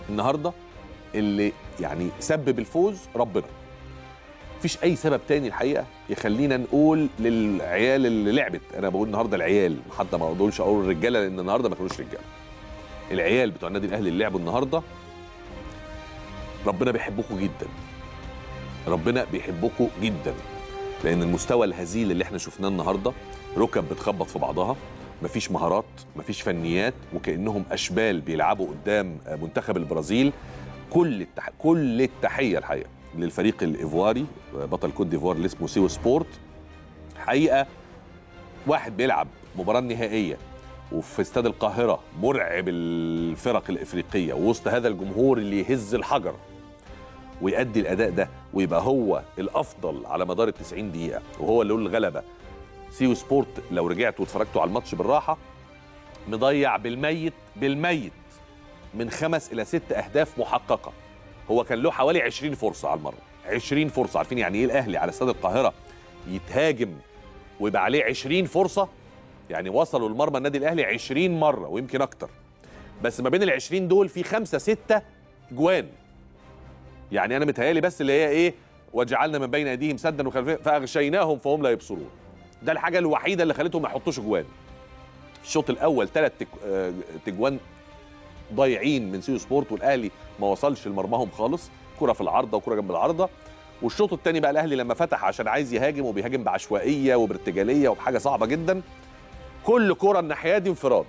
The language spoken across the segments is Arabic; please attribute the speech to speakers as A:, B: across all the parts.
A: النهارده اللي يعني سبب الفوز ربنا. مفيش اي سبب تاني الحقيقه يخلينا نقول للعيال اللي لعبت، انا بقول النهارده العيال حتى ما اقولش اقول الرجاله لان النهارده ما كانوش رجاله. العيال بتوع النادي الاهلي اللي لعبوا النهارده ربنا بيحبكم جدا. ربنا بيحبكم جدا لان المستوى الهزيل اللي احنا شفناه النهارده، ركب بتخبط في بعضها، مفيش مهارات، مفيش فنيات، وكانهم اشبال بيلعبوا قدام منتخب البرازيل. كل التحيه الحقيقه للفريق الايفواري بطل كوت ديفوار اللي اسمه سيو سبورت. حقيقه واحد بيلعب مباراه نهائيه وفي استاد القاهره مرعب الفرق الافريقيه ووسط هذا الجمهور اللي يهز الحجر ويؤدي الاداء ده ويبقى هو الافضل على مدار ال90 دقيقه وهو اللي له الغلبه. سيو سبورت لو رجعتوا واتفرجتوا على الماتش بالراحه مضيع بالميت من 5 إلى 6 أهداف محققه. هو كان له حوالي 20 فرصه على المره، 20 فرصه. عارفين يعني ايه الاهلي على استاد القاهره يتهاجم ويبقى عليه 20 فرصه؟ يعني وصلوا لمرمى النادي الاهلي 20 مره ويمكن اكتر، بس ما بين ال20 دول في 5 6 جوان. يعني انا متهيالي بس اللي هي ايه، وجعلنا من بين ايديهم سدا وخلفهم فاغشيناهم فهم لا يبصرون. ده الحاجه الوحيده اللي خلتهم ما يحطوش جوان. الشوط الاول 3 تجوان ضايعين من سيو سبورت والاهلي ما وصلش لمرماهم خالص، كره في العارضه وكره جنب العارضه. والشوط الثاني بقى الاهلي لما فتح عشان عايز يهاجم وبيهاجم بعشوائيه وبارتجاليه وبحاجه صعبه جدا. كل كره الناحيه دي انفراد.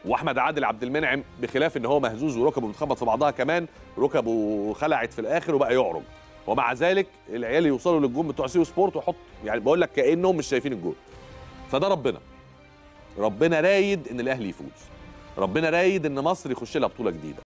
A: واحمد عادل عبد المنعم بخلاف ان هو مهزوز وركبه بتخبط في بعضها كمان، ركبه خلعت في الاخر وبقى يعرج، ومع ذلك العيال يوصلوا للجون بتوع سيو سبورت ويحط، يعني بقول لك كانهم مش شايفين الجون. فده ربنا رايد ان الاهلي يفوز، ربنا رايد ان مصر يخش لها بطوله جديده.